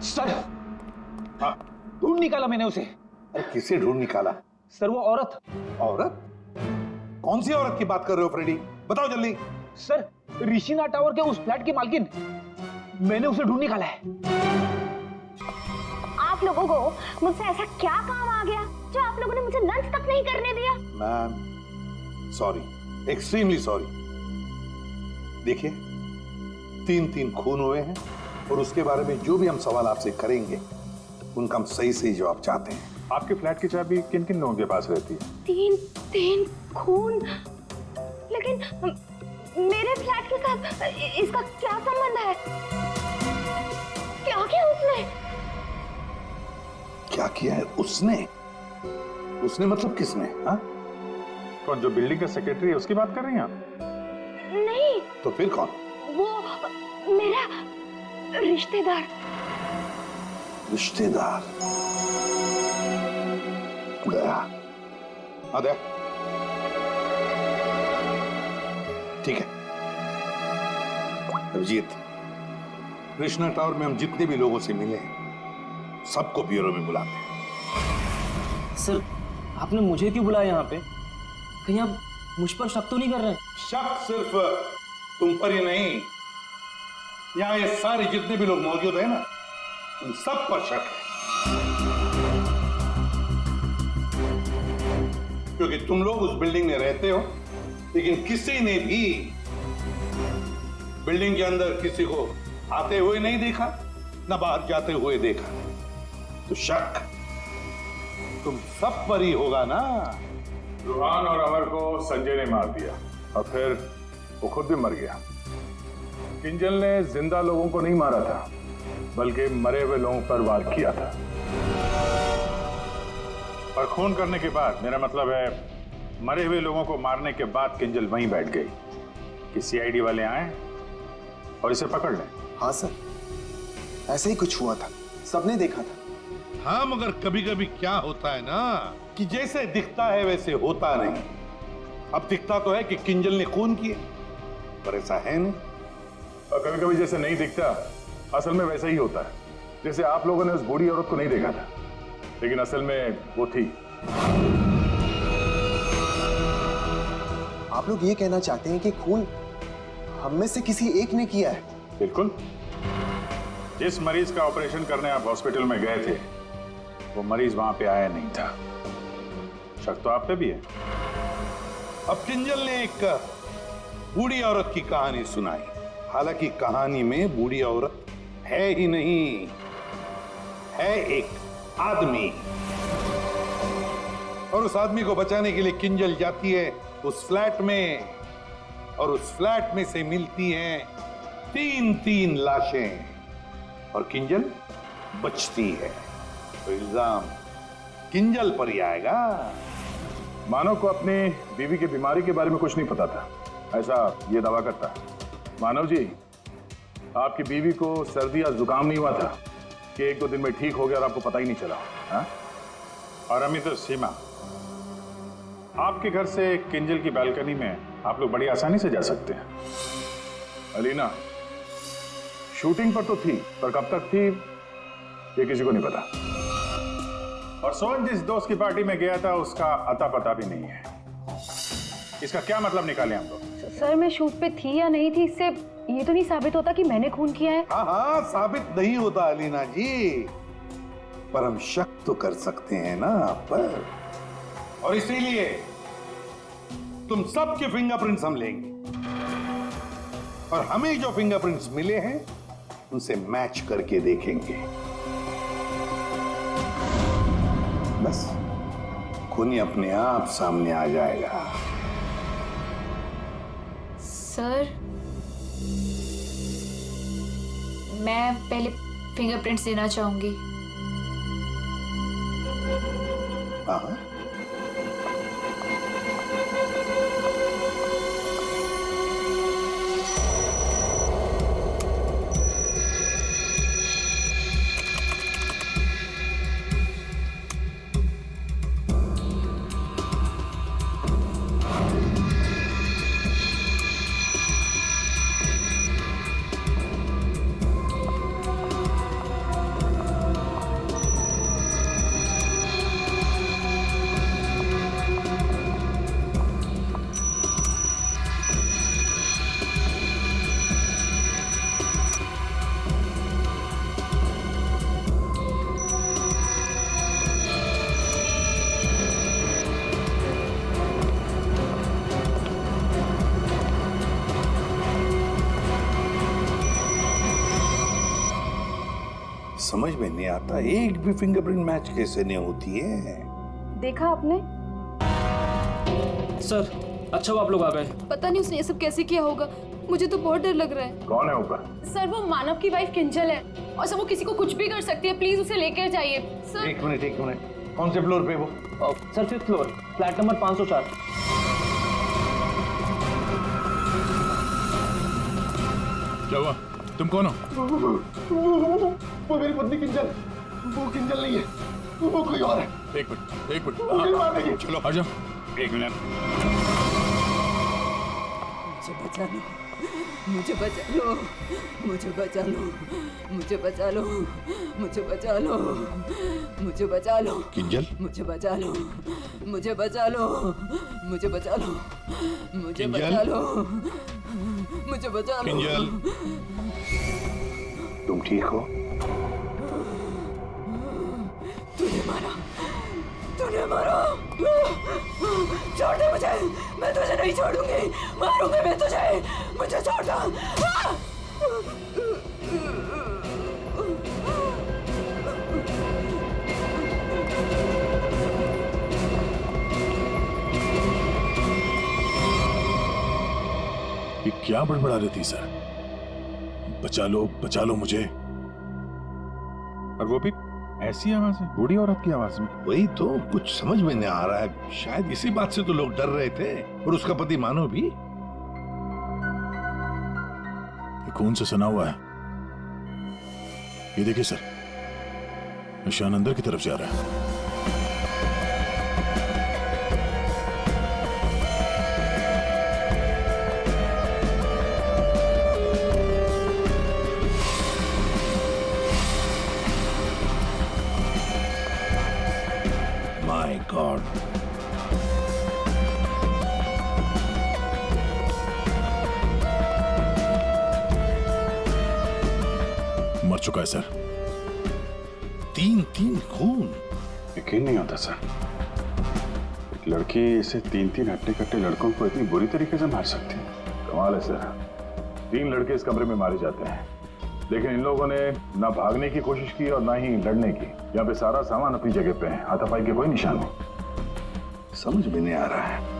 Sir, हाँ, ढूंढ निकाला मैंने उसे। अरे किसे ढूंढ निकाला? सर वो औरत। औरत? कौन सी औरत की बात कर रहे हो फ्रेडी? बताओ जल्दी। सर, ऋषिना टावर के उस फ्लैट की मालकिन, मैंने उसे ढूंढ निकाला है। आप लोगों को मुझसे ऐसा क्या काम आ गया जो आप लोगों ने मुझे लंच तक नहीं करने दिया? Ma'am sorry, extremely sorry. देखिए, 3 खून हुए हैं और उसके बारे में जो भी हम सवाल आपसे करेंगे उनका हम सही सही जवाब चाहते हैं। आपके फ्लैट की चाबी किन किन लोगों के पास रहती है? 3 खून, लेकिन मेरे फ्लैट के साथ इसका क्या संबंध है? क्या किया उसने? क्या किया है उसने? उसने मतलब किसने? हाँ, कौन? जो बिल्डिंग का सेक्रेटरी है उसकी बात कर रही हैं आप? नहीं, तो फिर कौन? वो मेरा रिश्तेदार। रिश्तेदार? दया, दया, ठीक है। अभिजीत, कृष्णा टावर में हम जितने भी लोगों से मिले हैं सबको ब्यूरो में बुलाते हैं। सर, आपने मुझे क्यों बुलाया यहाँ पे? कहीं आप मुझ पर शक तो नहीं कर रहे हैं? शक सिर्फ तुम पर ही नहीं, यहाँ ये सारे जितने भी लोग मौजूद हैं ना, उन सब पर शक है। क्योंकि तुम लोग उस बिल्डिंग में रहते हो, लेकिन किसी ने भी बिल्डिंग के अंदर किसी को आते हुए नहीं देखा, ना बाहर जाते हुए देखा। तो शक तुम सब पर ही होगा ना। रूहान और अमर को संजय ने मार दिया और फिर वो खुद भी मर गया। किंजल ने जिंदा लोगों को नहीं मारा था, बल्कि मरे हुए लोगों पर वार किया था। और खून करने के बाद, मेरा मतलब है मरे हुए लोगों को मारने के बाद, किंजल वहीं बैठ गई कि सीआईडी वाले आए और इसे पकड़ लें। हाँ सर, ऐसे ही कुछ हुआ था, सबने देखा था। हाँ, मगर कभी कभी क्या होता है ना कि जैसे दिखता है वैसे होता नहीं। अब दिखता तो है कि किंजल ने खून किए, पर ऐसा है नहीं। और कभी कभी जैसे नहीं दिखता, असल में वैसा ही होता है। जैसे आप लोगों ने उस बूढ़ी औरत को नहीं देखा था, लेकिन असल में वो थी। आप लोग ये कहना चाहते हैं कि खून हम में से किसी एक ने किया है? बिल्कुल। जिस मरीज का ऑपरेशन करने आप हॉस्पिटल में गए थे, वो मरीज वहां पे आया नहीं था। शक तो आप पे भी है। अब किंजल ने एक बूढ़ी औरत की कहानी सुनाई। हालांकि कहानी में बूढ़ी औरत है ही नहीं, है एक आदमी। और उस आदमी को बचाने के लिए किंजल जाती है उस फ्लैट में, और उस फ्लैट में से मिलती हैं 3 लाशें, और किंजल बचती है। तो इल्जाम किंजल पर ही आएगा। मानव को अपनी बीवी की बीमारी के बारे में कुछ नहीं पता था, ऐसा ये दावा करता है। मानव जी, आपकी बीवी को सर्दी या जुकाम नहीं हुआ था कि 1-2 दिन में ठीक हो गया और आपको पता ही नहीं चला? हाँ? और अमित और सीमा, आपके घर से किंजल की बालकनी में आप लोग बड़ी आसानी से जा सकते हैं। अलीना शूटिंग पर तो थी, पर कब तक थी ये किसी को नहीं पता। और सोहन जिस दोस्त की पार्टी में गया था, उसका अता पता भी नहीं है। इसका क्या मतलब निकाले हम लोग? सर, मैं शूट पे थी या नहीं थी, इससे ये तो नहीं साबित होता कि मैंने खून किया है। हाँ, साबित नहीं होता अलीना जी, पर हम शक तो कर सकते हैं ना आप पर। और इसीलिए तुम सबके फिंगरप्रिंट्स हम लेंगे, और हमें जो फिंगरप्रिंट्स मिले हैं उनसे मैच करके देखेंगे। बस खूनी अपने आप सामने आ जाएगा। सर, मैं पहले फिंगरप्रिंट्स देना चाहूंगी। हाँ, समझ में नहीं आता एक भी फिंगरप्रिंट मैच कैसे नहीं होती है। देखा आपने? सर अच्छा वो आप लोग आ गए। पता नहीं उसने ये सब कैसे किया होगा, मुझे तो बहुत डर लग रहा है। कौन है ऊपर? सर वो मानव की वाइफ किंजल है और सर वो किसी को कुछ भी कर सकती है, प्लीज उसे लेकर जाइए। सर एक मिनट, कौन से फ्लोर पे वो? Sir 5th floor, flat number 504। क्या हुआ? तुम कौन हो? वो मेरी पत्नी किंजल। वो किंजल नहीं है, वो कोई और है। एक मिनट हाँ, चलो आ जाओ। एक मिनट। मुझे बचा लो, मुझे बचा लो, मुझे बचा लो, मुझे बचा लो, मुझे बचा लो, किंजल, मुझे बचा लो, मुझे बचा लो, मुझे बचा लो, मुझे बचा लो, मुझे बचा लो। किंजल, तुम ठीक हो? तूने मारा, तूने मारा। छोड़ दे मुझे, मैं तुझे नहीं छोड़ूंगी, मारूंगी मैं तुझे, मुझे छोड़ दो। ये क्या बड़बड़ा रही थी सर? बचा लो मुझे। और वो भी ऐसी आवाज है, बूढ़ी औरत की आवाज में। वही तो कुछ समझ में नहीं आ रहा है। शायद इसी बात से तो लोग डर रहे थे, और उसका पति मानो भी। ये खून से सना हुआ है। ये देखिए सर, निशान अंदर की तरफ जा रहा है। माय गॉड, मर चुका है सर। 3 खून। यकीन नहीं होता सर, एक लड़की इसे 3 हट्टे कट्टे लड़कों को इतनी बुरी तरीके से मार सकती है। कमाल है सर, 3 लड़के इस कमरे में मारे जाते हैं, लेकिन इन लोगों ने ना भागने की कोशिश की और ना ही लड़ने की। यहाँ पे सारा सामान अपनी जगह पे है, हाथापाई के कोई निशान नहीं। समझ में नहीं आ रहा है।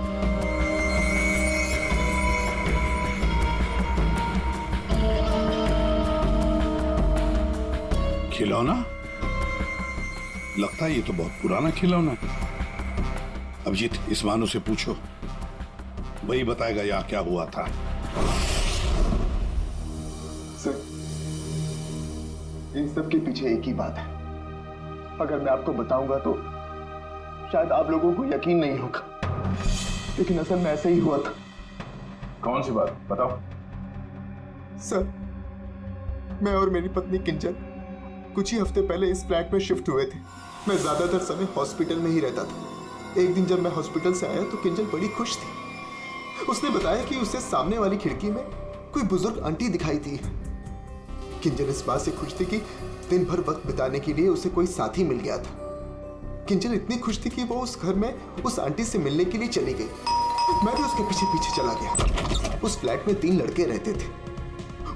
खिलौना? लगता है ये तो बहुत पुराना खिलौना है। अभिजीत, इस मानो से पूछो, वही बताएगा यहाँ क्या हुआ था। सर, इन सब के पीछे एक ही बात है। अगर मैं आपको बताऊंगा तो शायद आप लोगों को यकीन नहीं होगा, लेकिन असल में ऐसा ही हुआ था। कौन सी बात बताओ? सर, मैं और मेरी पत्नी किंजल कुछ ही हफ्ते पहले इस फ्लैट में शिफ्ट हुए थे। मैं ज्यादातर समय हॉस्पिटल में ही रहता था। एक दिन जब मैं हॉस्पिटल से आया तो किंजल बड़ी खुश थी। उसने बताया कि उसे सामने वाली खिड़की में कोई बुजुर्ग आंटी दिखाई थी। किंजल इस बात से खुश थी कि दिन भर वक्त बिताने के लिए उसे कोई साथी मिल गया था। किंजल इतनी खुश थी कि वो उस घर में उस आंटी से मिलने के लिए चली गई। मैं भी उसके पीछे पीछे चला गया। उस फ्लैट में 3 लड़के रहते थे।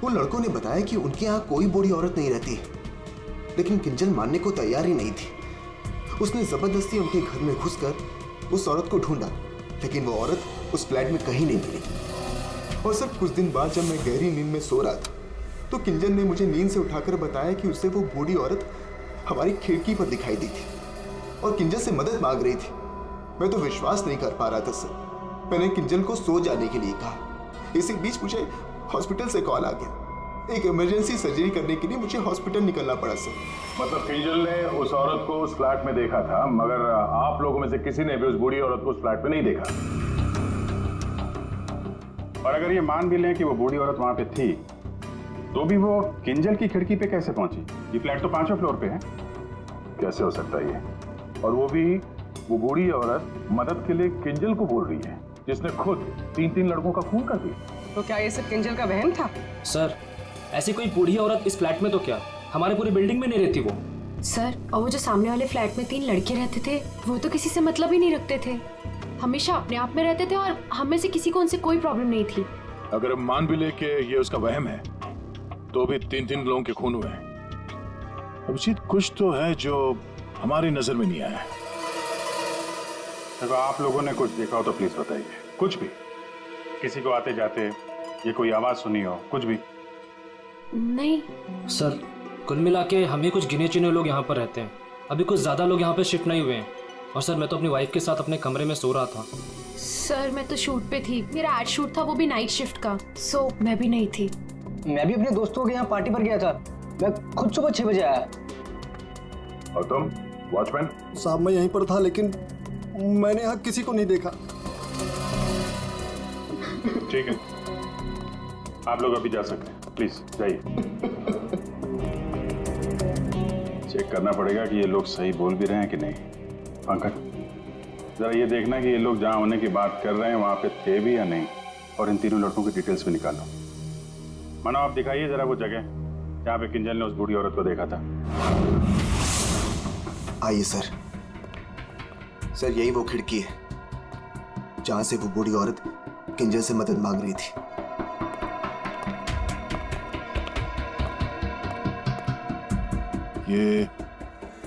उन लड़कों ने बताया कि उनके यहाँ कोई बूढ़ी औरत नहीं रहती, लेकिन किंजल मानने को तैयार ही नहीं थी। उसने जबरदस्ती उनके घर में घुसकर उस औरत को ढूंढा, लेकिन वो औरत उस फ्लैट में कहीं नहीं मिली। और सर, कुछ दिन बाद जब मैं गहरी नींद में सो रहा था तो किंजल ने मुझे नींद से उठाकर बताया कि उसे वो बूढ़ी औरत हमारी खिड़की पर दिखाई दी थी और किंजल से मदद मांग रही थी। मैं तो विश्वास नहीं कर पा रहा था सर। मैंने किंजल को सो जाने के लिए कहा। इसी बीच मुझे हॉस्पिटल से कॉल आ गया। एक इमरजेंसी सर्जरी करने के लिए मुझे हॉस्पिटल निकलना पड़ा सर। मतलब किंजल ने उस औरत को उस फ्लैट में देखा था, मगर आप लोगों में से किसी ने भी उस बूढ़ी औरत को उस फ्लैट में नहीं देखा। और अगर ये मान भी लें कि वो बूढ़ी औरत वहां पे थी, तो भी वो किंजल की खिड़की पे कैसे पहुंची? ये फ्लैट तो 5वें फ्लोर पे है। कैसे हो सकता है ये? और वो भी वो बूढ़ी औरत मदद के लिए किंजल को बोल रही है, जिसने खुद 3 लड़कों का खून कर दिया। तो क्या ये सब किंजल का वहम था? सर ऐसी कोई बूढ़ी औरत इस फ्लैट में तो क्या, हमारे पूरी बिल्डिंग में नहीं रहती वो। सर, और वो जो सामने वाले फ्लैट में 3 लड़के रहते थे, वो तो किसी से मतलब ही नहीं रखते थे। हमेशा अपने आप में रहते थे और हम में से किसी को उनसे कोई प्रॉब्लम नहीं थी। अगर हम मान भी ले कि ये उसका वहम है, तो भी 3 लोगों के खून हुए हैं। अभिजीत कुछ तो है जो हमारी नजर में नहीं आया। देखो आप लोगों ने कुछ देखा हो तो प्लीज बताइए, कुछ भी, किसी को आते जाते ये कोई आवाज सुनी हो, कुछ भी। नहीं सर कुल मिला के हम ही कुछ गिने चुने लोग यहाँ पर रहते हैं, अभी कुछ ज़्यादा लोग यहाँ पे शिफ्ट नहीं हुए हैं। और सर मैं तो अपनी वाइफ के साथ अपने कमरे में सो रहा था। सर मैं तो शूट पे थी, मेरा एड शूट था, वो भी नाइट शिफ्ट का, सो मैं भी नहीं थी। मैं भी अपने दोस्तों के यहाँ पार्टी पर गया था, मैं खुद सुबह 6 बजे आया। और तुम वॉचमैन? साहब मैं यहीं पर था, लेकिन मैंने यहाँ किसी को नहीं देखा। ठीक है, आप लोग अभी जा सकते हैं, प्लीज जाइए। चेक करना पड़ेगा कि ये लोग सही बोल भी रहे हैं कि नहीं। पंकज जरा ये देखना कि ये लोग जहां होने की बात कर रहे हैं वहां पे थे भी या नहीं, और इन तीनों लड़कों की डिटेल्स भी निकालो। मानो आप दिखाइए जरा वो जगह जहां पे किंजल ने उस बूढ़ी औरत को देखा था। आइए सर। सर यही वो खिड़की है जहां से वो बूढ़ी औरत किंजल से मदद मांग रही थी। ये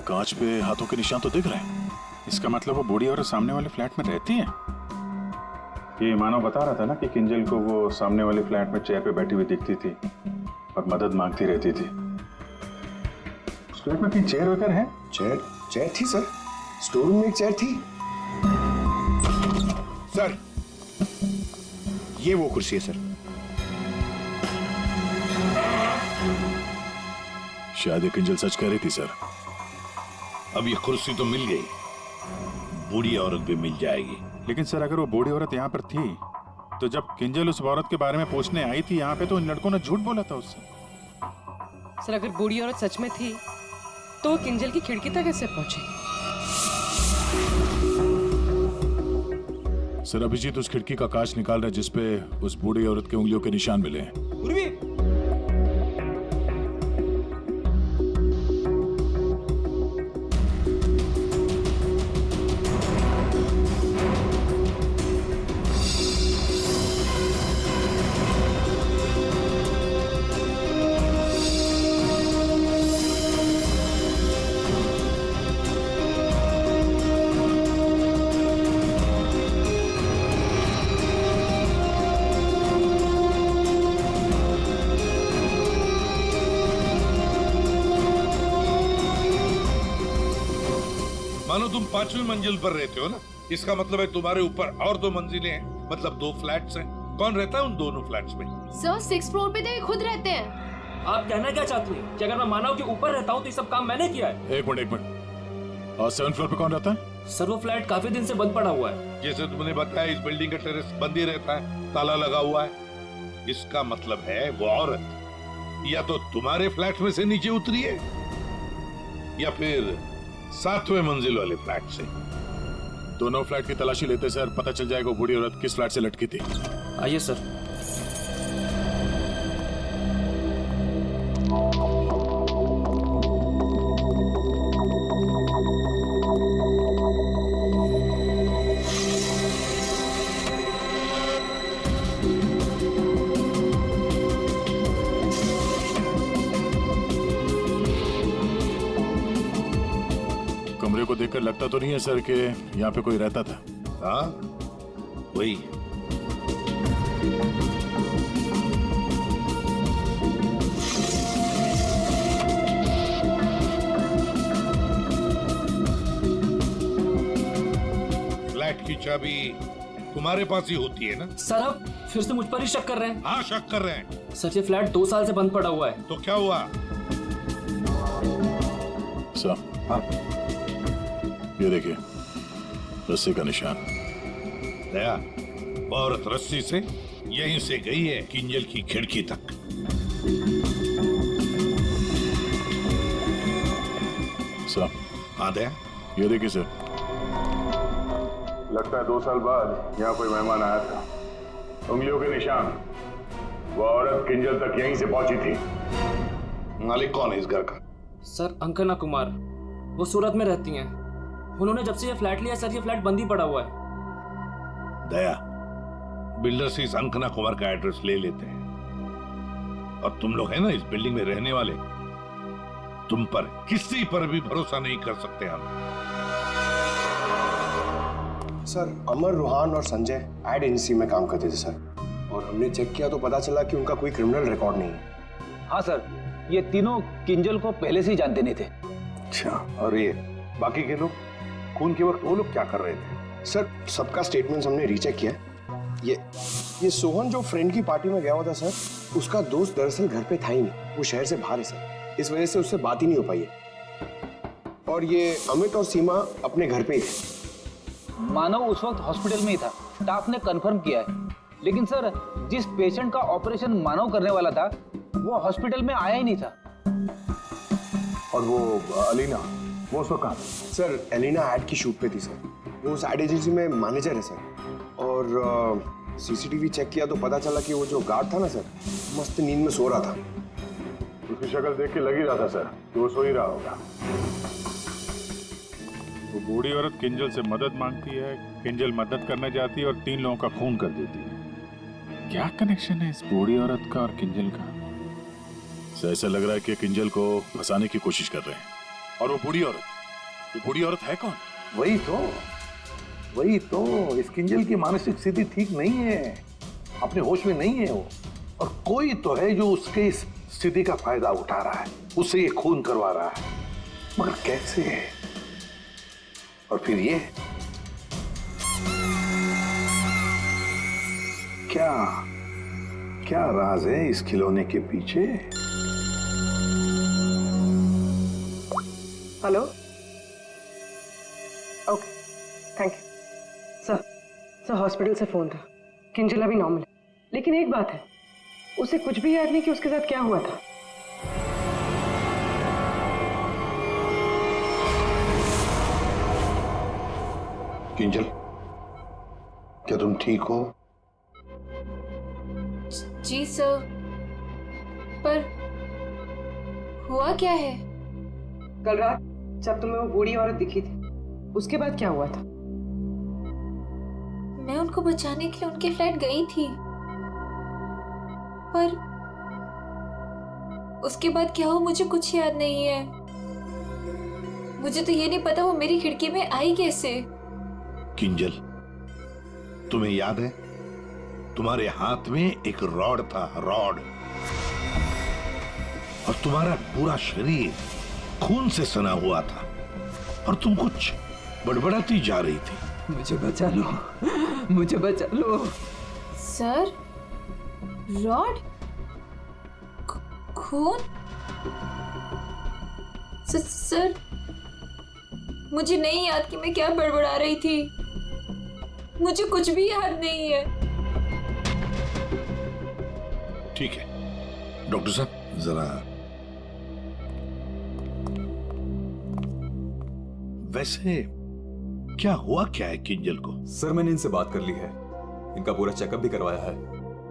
कांच पे हाथों के निशान तो दिख रहे हैं। इसका मतलब वो बूढ़ी औरत सामने वाले फ्लैट में रहती है। ये मानव बता रहा था ना कि किंजल को वो सामने वाले फ्लैट में चेयर पे बैठी हुई दिखती थी और मदद मांगती रहती थी। उस फ्लैट में कहीं चेयर वगैरह है? चेयर थी सर, स्टोर रूम में एक चेयर थी। सर ये वो कुर्सी है सर। शायद किंजल सच कह रही थी सर। अब ये कुर्सी तो मिल गई, बूढ़ी औरत भी मिल जाएगी। लेकिन सर अगर वो बूढ़ी औरत यहाँ पर थी तो जब किंजल उस औरत के बारे में पूछने आई थी यहाँ पे तो इन लड़कों ने झूठ बोला था उससे। सर अगर बूढ़ी औरत सच में थी तो वो किंजल की खिड़की तक कैसे पहुंची? सर अभिजीत उस खिड़की का कांच निकाल रहा है जिसपे उस बूढ़ी औरत के उंगलियों के निशान मिले हैं। मानो तुम 5वीं मंजिल पर रहते हो ना, इसका मतलब है तुम्हारे ऊपर और 2 मंजिलें हैं, मतलब 2 फ्लैट्स हैं। कौन रहता है उन दोनों फ्लैट्स में? सर 6th फ्लोर पे तो ये खुद रहते हैं। आप कहना क्या चाहती हैं कि अगर मैं मानव के ऊपर रहता हूँ तो ये सब काम मैंने किया है? एक मिनट। और 7th फ्लोर पे कौन रहता है? सर वो फ्लैट काफी दिन से बंद पड़ा हुआ है। जैसे तुमने बताया इस बिल्डिंग का टेरेस बंद ही रहता है, ताला लगा हुआ है। इसका मतलब है वो औरत या तो तुम्हारे फ्लैट में से नीचे उतरी है या फिर 7वें मंजिल वाले फ्लैट से। दोनों फ्लैट की तलाशी लेते सर, पता चल जाएगा बूढ़ी औरत किस फ्लैट से लटकी थी। आइए सर। कमरे को देखकर लगता तो नहीं है सर कि यहाँ पे कोई रहता था। हाँ वही। फ्लैट की चाबी तुम्हारे पास ही होती है ना? सर आप फिर से मुझ पर ही शक कर रहे हैं? हाँ शक कर रहे हैं। सर ये फ्लैट 2 साल से बंद पड़ा हुआ है। तो क्या हुआ? सर ये देखिए रस्सी का निशान। दया, वो औरत रस्सी से यहीं से गई है किंजल की खिड़की तक। सर हाँ दया, ये देखिए सर। लगता है 2 साल बाद यहाँ कोई मेहमान आया था। उंगलियों के निशान, वो औरत किंजल तक यहीं से पहुंची थी। मालिक कौन है इस घर का? सर अंकना कुमार, वो सूरत में रहती हैं। उन्होंने जब से ये फ्लैट लिया सर ये फ्लैट बंद ही पड़ा हुआ है। दया, बिल्डर से इस अंकना कुमार का एड्रेस ले लेते हैं। और तुम लोग है ना इस बिल्डिंग में रहने वाले, तुम पर किसी पर भी भरोसा नहीं कर सकते हम। सर, अमर, रोहान और संजय एड एजेंसी में काम करते थे सर, और हमने चेक किया तो पता चला कि उनका कोई क्रिमिनल रिकॉर्ड नहीं है। हाँ सर, ये तीनों किंजल को पहले से ही जानते नहीं थे। अच्छा, और ये बाकी के लोग, खून के वक्त वो लोग क्या कर रहे थे? सर, सबका स्टेटमेंट्स हमने रीचेक किया। ये सोहन जो फ्रेंड की पार्टी में गया हुआ था सर, उसका दोस्त दरअसल घर पे था ही नहीं, वो शहर से बाहर है सर, इस वजह से उससे बात ही नहीं हो पाई है। और ये अमित और सीमा अपने घर पे ही थे। मानव उस वक्त हॉस्पिटल में ही था, स्टाफ ने कंफर्म किया है। लेकिन सर, जिस पेशेंट का ऑपरेशन मानव करने वाला था वो हॉस्पिटल में आया ही नहीं था। और वो अलीना, वो उसको कहाँ? सर, एलिना एड की शूट पे थी सर, वो उस एड एजेंसी में मैनेजर है सर। और सीसीटीवी चेक किया तो पता चला कि वो जो गार्ड था ना सर, मस्त नींद में सो रहा था। उसकी शक्ल देख के लग ही रहा था सर कि वो सो ही रहा होगा। वो बूढ़ी औरत किंजल से मदद मांगती है, किंजल मदद करने जाती है और 3 लोगों का खून कर देती है। क्या कनेक्शन है इस बूढ़ी औरत का और किंजल का? ऐसा लग रहा है कि किंजल को फंसाने की कोशिश कर रहे हैं। और वो बूढ़ी औरत है कौन? वही तो इस किंजल की मानसिक स्थिति ठीक नहीं है, अपने होश में नहीं है वो। और कोई तो है जो उसके इस स्थिति का फायदा उठा रहा है, उससे ये खून करवा रहा है, मगर कैसे है? और फिर ये क्या राज है इस खिलौने के पीछे? Hello, okay, thank you. Sir hospital से फोन था, किंजल अभी नॉर्मल है, लेकिन एक बात है, उसे कुछ भी याद नहीं कि उसके साथ क्या हुआ था। किंजल, क्या तुम ठीक हो? जी सर, पर हुआ क्या है? कल रात जब तुम्हें वो बूढ़ी औरत दिखी थी, उसके बाद क्या हुआ था? मैं उनको बचाने के लिए उनके फ्लैट गई थी, पर उसके बाद क्या हुआ मुझे कुछ याद नहीं है। मुझे तो ये नहीं पता वो मेरी खिड़की में आई कैसे। किंजल, तुम्हें याद है तुम्हारे हाथ में एक रॉड था, रॉड, और तुम्हारा पूरा शरीर खून से सना हुआ था और तुम कुछ बड़बड़ाती जा रही थी। मुझे बचा लो, मुझे बचा लो। सर, रॉड, खून? सर, मुझे नहीं याद कि मैं क्या बड़बड़ा रही थी, मुझे कुछ भी याद नहीं है। ठीक है डॉक्टर साहब, जरा वैसे क्या हुआ क्या है किंजल को? सर, मैंने इनसे बात कर ली है, इनका पूरा चेकअप भी करवाया है,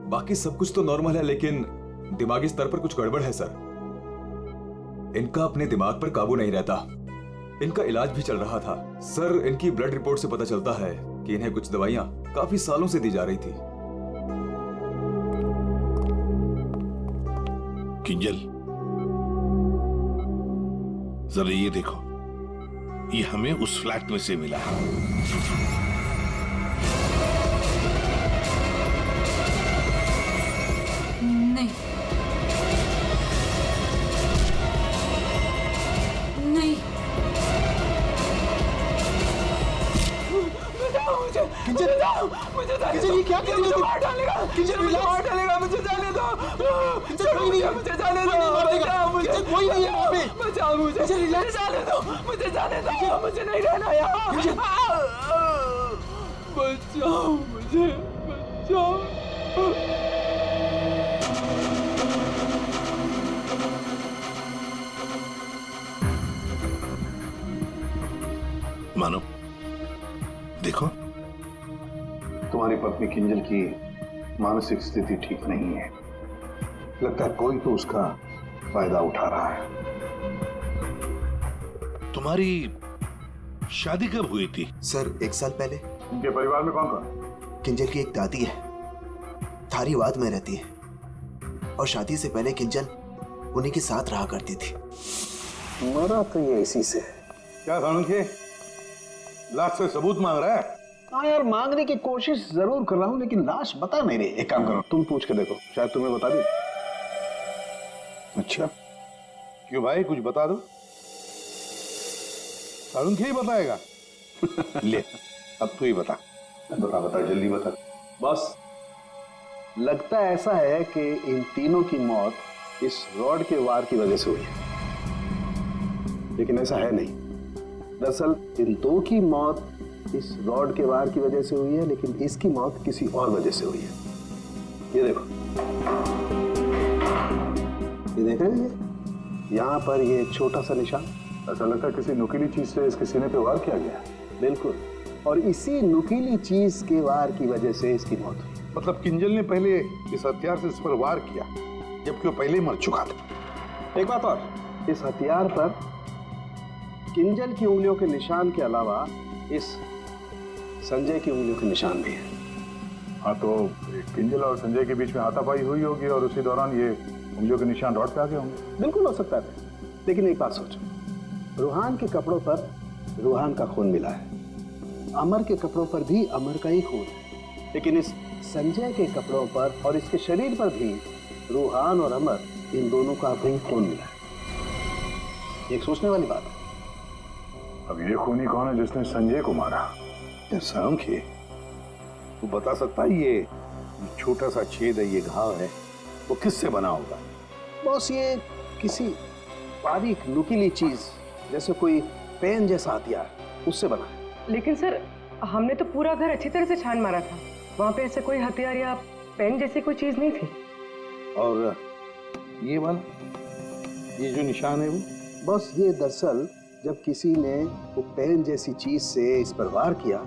बाकी सब कुछ तो नॉर्मल है, लेकिन दिमागी स्तर पर कुछ गड़बड़ है सर। इनका अपने दिमाग पर काबू नहीं रहता। इनका इलाज भी चल रहा था सर। इनकी ब्लड रिपोर्ट से पता चलता है कि इन्हें कुछ दवाइयां काफी सालों से दी जा रही थी। किंजल, जरा ये देखो, ये हमें उस फ्लैट में से मिला है। नहीं, नहीं, मुझे ये क्या कर रही हो? मार डालेगा, मुझे मार डालेगा, मुझे जाने दो, मुझे जाने दो, कोई नहीं है वहाँ पे। बचाओ मुझे, जाने दो, मुझे जाने दो, मुझे नहीं रहना यहाँ। बचाओ मुझे, बचाओ। मानो, देखो, तुम्हारी पत्नी किंजल की मानसिक स्थिति ठीक नहीं है, लगता है कोई तो उसका फायदा उठा रहा है। तुम्हारी शादी कब हुई थी? सर, 1 साल पहले। उनके परिवार में कौन कौन? किंजल की एक दादी है, धारीवाद में रहती है, और शादी से पहले किंजल उन्हीं के साथ रहा करती थी। मरा तो ये इसी से। क्या साणुखे, लाश से सबूत मांग रहा है? हाँ यार, मांगने की कोशिश जरूर कर रहा हूँ, लेकिन लाश बता नहीं रही। एक काम करो, तुम पूछ के देखो, शायद तुम्हें बता दे। अच्छा, क्यों भाई, कुछ बता दो। साणुखे ही बताएगा। ले, अब तू ही बता। बता जल्दी बता। बस लगता ऐसा है कि इन तीनों की मौत इस रॉड के वार की वजह से हुई है, लेकिन ऐसा है नहीं। दरअसल इन दो की मौत इस रॉड के वार की वजह से हुई है, लेकिन इसकी मौत किसी और वजह से हुई है। ये देखो, ये देख रहे हैं, यहाँ पर ये छोटा सा निशान। ऐसा लगता है किसी नुकीली चीज से इसके सीने पे वार किया गया। बिल्कुल, और इसी नुकीली चीज के वार की वजह से इसकी मौत हुई। मतलब किंजल ने पहले इस हथियार से इस पर वार किया, जबकि वो पहले ही मर चुका था। एक बात और, इस हथियार पर किंजल की उंगलियों के निशान के अलावा इस संजय की उंगलियों के निशान भी है। हाँ, तो किंजल और संजय के बीच में हाथापाई हुई होगी और उसी दौरान ये उंगलियों के निशान रॉड पे आ गए होंगे। बिल्कुल हो सकता है, लेकिन एक बात सोचो, रूहान के कपड़ों पर रूहान का खून मिला है, अमर के कपड़ों पर भी अमर का ही खून है, लेकिन इस संजय के कपड़ों पर और इसके शरीर पर भी रूहान और अमर, इन दोनों का भी खून मिला है। एक सोचने वाली बात है। अब ये खूनी कौन है जिसने संजय को मारा? साणुखे, तू बता सकता है ये छोटा सा छेद है, ये घाव है, वो किससे बना होगा? बॉस, ये किसी बारीक नुकीली चीज जैसे कोई पेन जैसा हथियार, उससे बना है। लेकिन सर, हमने तो पूरा घर अच्छी तरह से छान मारा था, वहां पे ऐसे कोई हथियार या पेन जैसी कोई चीज नहीं थी। और ये वाला, ये जो निशान है वो? बस ये दरअसल जब किसी ने वो पेन जैसी चीज से इस पर वार किया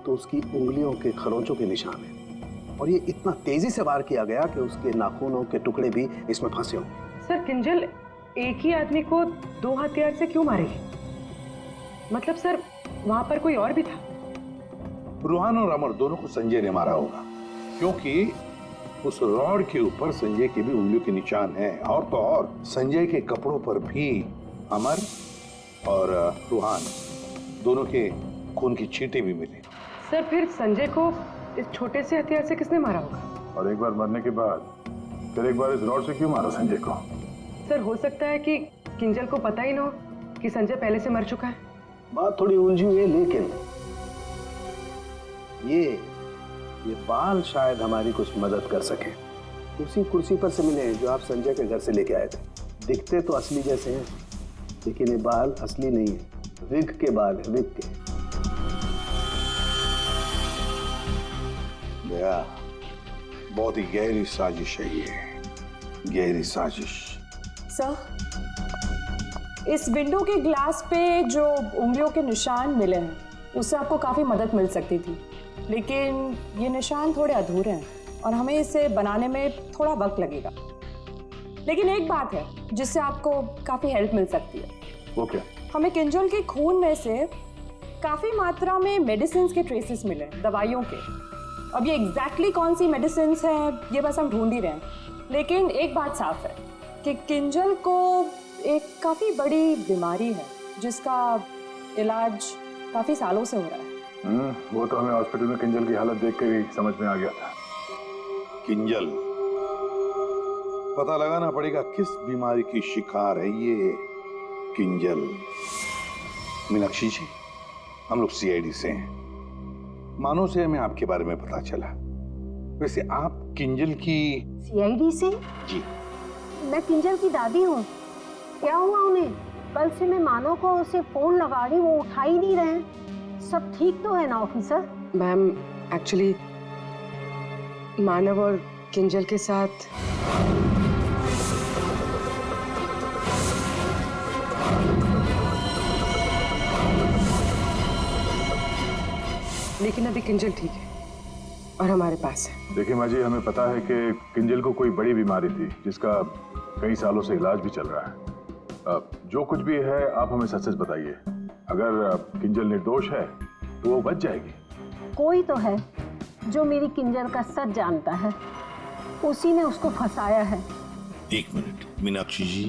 तो उसकी उंगलियों के खरोंचों के निशान है, और ये इतना तेजी से वार किया गया कि उसके नाखूनों के टुकड़े भी इसमें फंसे होंगे। सर, किंजल एक ही आदमी को दो हथियार से क्यों मारेगी? मतलब सर, वहां पर कोई और भी था? रूहान और अमर दोनों को संजय ने मारा होगा, क्योंकि उस रॉड के ऊपर संजय की भी उंगलियों के निशान हैं, और तो और संजय के कपड़ों पर भी अमर और रूहान दोनों के खून की छींटे भी मिले। सर, फिर संजय को इस छोटे से हथियार से किसने मारा होगा? और एक बार मरने के बाद फिर एक बार इस रॉड से क्यों मारा संजय को? सर, हो सकता है कि किंजल को पता ही ना हो कि संजय पहले से मर चुका है। बात थोड़ी उलझी हुई है, लेकिन ये बाल शायद हमारी कुछ मदद कर सके। उसी कुर्सी पर से मिले जो आप संजय के घर से लेके आए थे। दिखते तो असली जैसे हैं, लेकिन ये बाल असली नहीं है, विग के बाल है, विग के। बहुत ही गहरी साजिश है ये, गहरी साजिश। सर, इस विंडो के ग्लास पे जो उंगलियों के निशान मिले हैं, उससे आपको काफ़ी मदद मिल सकती थी, लेकिन ये निशान थोड़े अधूरे हैं और हमें इसे बनाने में थोड़ा वक्त लगेगा। लेकिन एक बात है जिससे आपको काफ़ी हेल्प मिल सकती है। वो क्या? हमें किंजल के खून में से काफ़ी मात्रा में मेडिसिन के ट्रेसेस मिले, दवाइयों के। अब ये एग्जैक्टली कौन सी मेडिसिन हैं ये बस हम ढूंढ ही रहे हैं, लेकिन एक बात साफ है कि किंजल को एक काफ़ी बड़ी बीमारी है जिसका इलाज काफ़ी सालों से हो रहा है। वो तो हमें हॉस्पिटल में किंजल की हालत देख कर ही समझ में आ गया था। किंजल, पता लगाना पड़ेगा किस बीमारी की शिकार है ये किंजल। मीनाक्षी जी, हम लोग सीआईडी से हैं। मानो से हमें आपके बारे में पता चला। वैसे आप किंजल की? सीआईडी से? जी। मैं किंजल की दादी हूँ। क्या हुआ उन्हें? कल से मैं मानो को उसे फोन लगा रही, वो उठा ही नहीं रहे। सब ठीक तो है ना ऑफिसर? मैम, एक्चुअली मानव और किंजल के साथ लेकिन अभी किंजल ठीक है और हमारे पास है। देखिए माँ जी, हमें पता है कि किंजल को कोई बड़ी बीमारी थी जिसका कई सालों से इलाज भी चल रहा है। जो कुछ भी है आप हमें सच सच बताइए। अगर किंजल निर्दोष है तो वो बच जाएगी। कोई तो है जो मेरी किंजल का सच जानता है, उसी ने उसको फंसाया है। एक मिनट मीनाक्षी जी,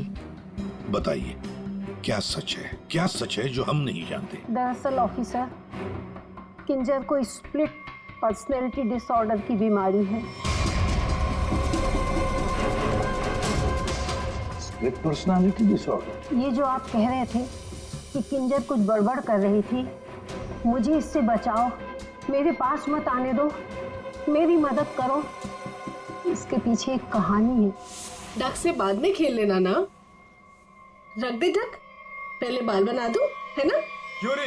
बताइए क्या सच है, क्या सच है जो हम नहीं जानते? दरअसल ऑफिसर, किंजर को स्प्लिट पर्सनैलिटी डिसऑर्डर की बीमारी है। Split personality disorder? ये जो आप कह रहे थे कि किंजर कुछ गड़बड़ कर रही थी, मुझे इससे बचाओ, मेरे पास मत आने दो, मेरी मदद करो। इसके पीछे एक कहानी है। डक से बाद में खेल लेना ना, रख दे डक, पहले बाल बना दो, है ना? क्यों रे?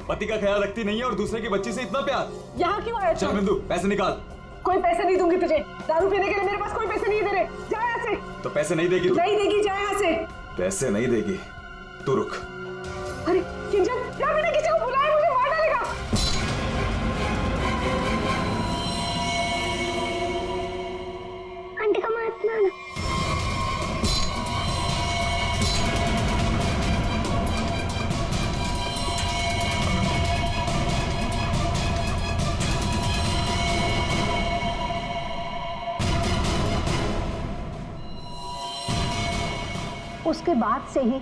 पति का ख्याल रखती नहीं है और दूसरे की बच्ची से इतना प्यार। यहाँ क्यों आया? चल बिंदु, पैसे निकाल। कोई पैसे नहीं दूंगी तुझे, दारू पीने के लिए मेरे पास कोई पैसे नहीं दे रहे। जा यहाँ से। तो पैसे नहीं देगी तू? नहीं देगी, जा यहाँ से। पैसे नहीं देगी, तू रुक। अरे किंजल, यहाँ मैंने किसी को बुलाया, मुझे मार डालेगा। आंटी का मत मारना। उसके बाद से ही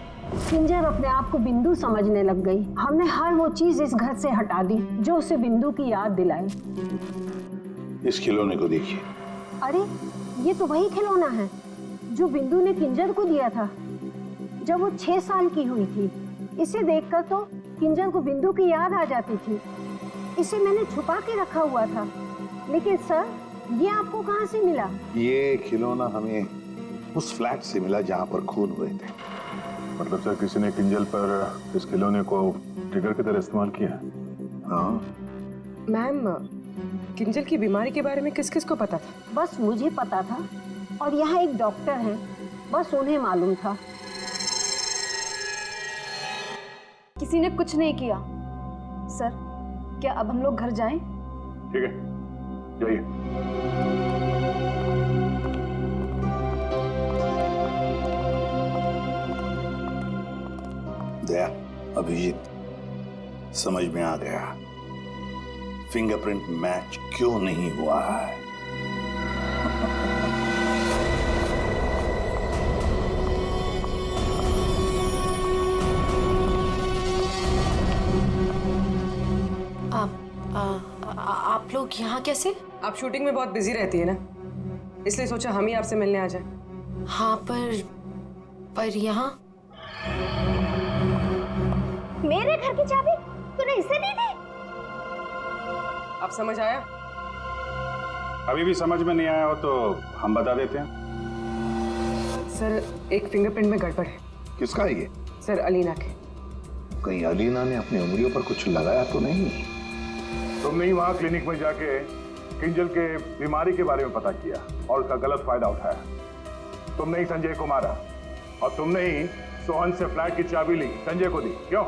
किंजर अपने आप को बिंदु समझने लग गई। हमने हर वो चीज इस घर से हटा दी जो उसे बिंदु की याद दिलाए। इस खिलौने को देखिए। अरे ये तो वही खिलौना है जो बिंदु ने किंजर को दिया था जब वो 6 साल की हुई थी। इसे देखकर तो किंजर को बिंदु की याद आ जाती थी। इसे मैंने छुपा के रखा हुआ था। लेकिन सर, ये आपको कहाँ से मिला? ये खिलौना हमें उस फ्लैट से मिला जहाँ पर खून हुए थे। मतलब सर, किसी ने किंजल पर इस खिलौने को ट्रिगर की तरह इस्तेमाल किया? हाँ मैम, किंजल की बीमारी के बारे में किस किस को पता था? बस मुझे पता था और यहाँ एक डॉक्टर है, बस उन्हें मालूम था। किसी ने कुछ नहीं किया। सर, क्या अब हम लोग घर जाएं? ठीक है, जाइए। दया, अभिजीत, समझ में आ गया फिंगरप्रिंट मैच क्यों नहीं हुआ है। आप लोग यहाँ कैसे? आप शूटिंग में बहुत बिजी रहती है ना, इसलिए सोचा हम ही आपसे मिलने आ जाएं। हाँ, पर यहाँ मेरे घर की चाबी तूने इसे दी थी? अब समझ आया? अभी भी समझ में नहीं आया हो तो हम बता देते हैं। सर, एक फिंगरप्रिंट में गड़बड़ है। किसका है ये? सर, अलीना के। कहीं अलीना ने अपनी उंगलियों पर कुछ लगाया तो नहीं? तुमने ही वहां क्लिनिक में जाके किंजल के बीमारी के बारे में पता किया और उसका गलत फायदा उठाया। तुमने ही संजय को मारा और तुमने ही सोहन से फ्लैट की चाबी ली, संजय को दी। क्यों?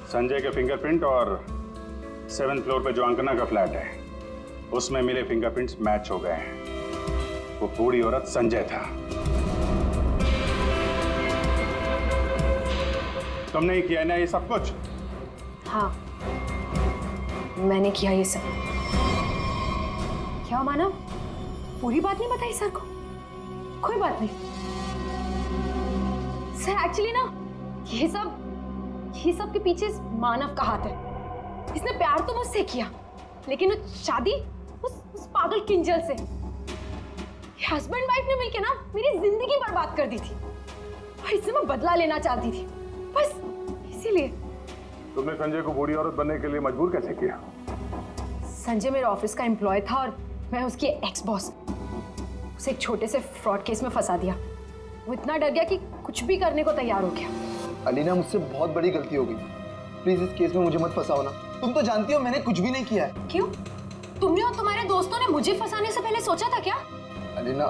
संजय के फिंगरप्रिंट और 7th फ्लोर पे जो अंकना का फ्लैट है उसमें मिले फिंगरप्रिंट्स मैच हो गए हैं। वो बूढ़ी औरत संजय था। तुमने ही किया ना ये सब कुछ? हाँ, मैंने किया ये सब। क्या मानव, पूरी बात नहीं बताई सर को? कोई बात नहीं सर, एक्चुअली ना ये सब के पीछे मानव का हाथ है। इसने प्यार तो मुझसे किया, लेकिन वो शादी उस पागल किंजल से। हस्बैंड वाइफ ने मिलकर ना मेरी जिंदगी बर्बाद कर दी थी और इससे मैं बदला लेना चाहती थी, बस इसीलिए। तुमने संजय को बूढ़ी औरत बनने के लिए मजबूर कैसे किया? संजय मेरे ऑफिस का एम्प्लॉय था और मैं उसकी एक्स बॉस। उसे एक छोटे से फ्रॉड केस में फंसा दिया। वो इतना डर गया कि कुछ भी करने को तैयार हो गया। अलीना, मुझसे बहुत बड़ी गलती हो गई। प्लीज इस केस में मुझे मत फंसाओ ना। तुम तो जानती हो मैंने कुछ भी नहीं किया है। क्यों? तुमने और तुम्हारे दोस्तों ने मुझे फंसाने से पहले सोचा था क्या? अलीना,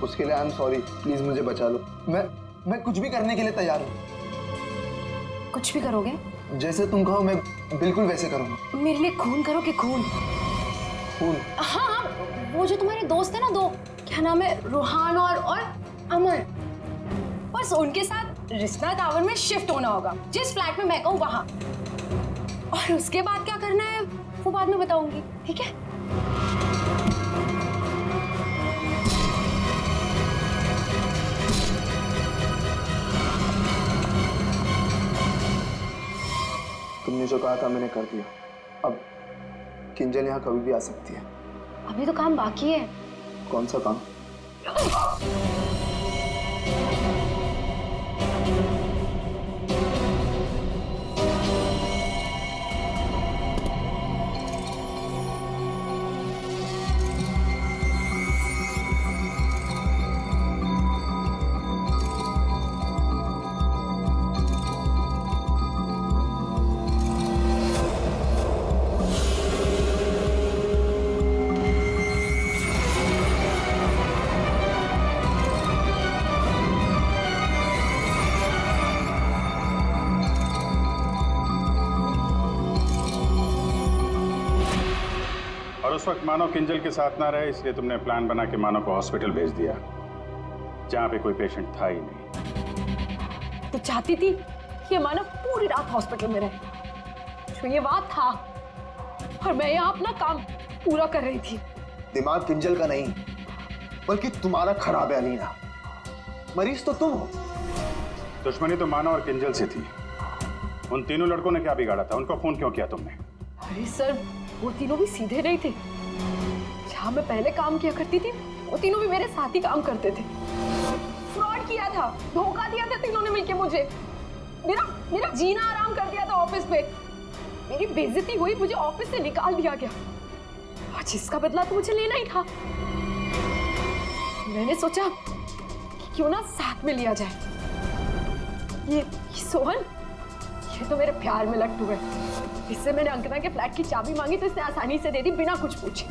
उसके लिए आई एम सॉरी। प्लीज मुझे बचा लो। मैं कुछ भी करने के लिए तैयार हूँ। कुछ भी करोगे? जैसे तुम कहो मैं बिल्कुल वैसे करूँगा। मेरे लिए खून करोगे? खून? खून? हाँ, वो जो तुम्हारे दोस्त है ना, दो, क्या नाम है, रूहान और अमर, बस उनके साथ रिश्ता टावर में शिफ्ट होना होगा, जिस फ्लैट में मैं कहूँ वहां। और उसके बाद क्या करना है वो बाद में बताऊंगी, ठीक है? तुमने जो कहा था मैंने कर दिया। अब किंजल यहाँ कभी भी आ सकती है। अभी तो काम बाकी है। कौन सा काम? उस वक्त मानव किंजल के साथ ना रहे, इसलिए तुमने प्लान बना के मानव को हॉस्पिटल भेज दिया जहां पे कोई पेशेंट था ही नहीं। तो चाहती थी कि मानव पूरी रात हॉस्पिटल में रहे, जो ये बात था, और मैं यहाँ अपना काम पूरा कर रही थी। दिमाग किंजल का नहीं बल्कि तुम्हारा खराब है अलीना। मरीज तो तुम हो। दुश्मनी तो मानव और किंजल से थी। उन तीनों लड़कों ने क्या बिगाड़ा था? उनको फोन क्यों किया तुमने? अरे सर, वो तीनों भी सीधे नहीं थे। जहाँ मैं पहले काम किया करती थी, वो तीनों भी मेरे साथ ही काम करते थे। फ्रॉड किया था, धोखा दिया था तीनों ने मिलके मुझे। मेरा जीना आराम कर दिया था ऑफिस पे। मेरी बेइज्जती हुई, मुझे ऑफिस से निकाल दिया गया, और जिसका बदला तो मुझे लेना ही था। मैंने सोचा कि क्यों ना साथ में लिया जाए। ये सोहन, ये तो मेरे प्यार में लट्टू है। इससे मैंने अंकिता के फ्लैट की चाबी मांगी तो इसने आसानी से दे दी, बिना कुछ पूछे।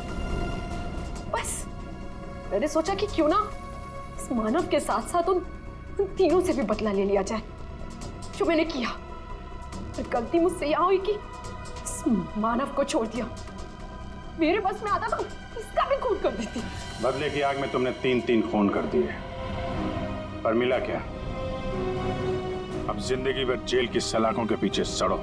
बस मैंने सोचा कि क्यों ना इस मानव के साथ साथ उन तीनों से भी बदला ले लिया जाए, जो मैंने किया। और गलती मुझसे यहां हुई कि इस मानव को छोड़ दिया। मेरे बस में आता तो इसका भी खून कर देती। बदले की आग में तुमने 3 खून कर दिए, पर मिला क्या? अब जिंदगी भर जेल की सलाखों के पीछे सड़ो।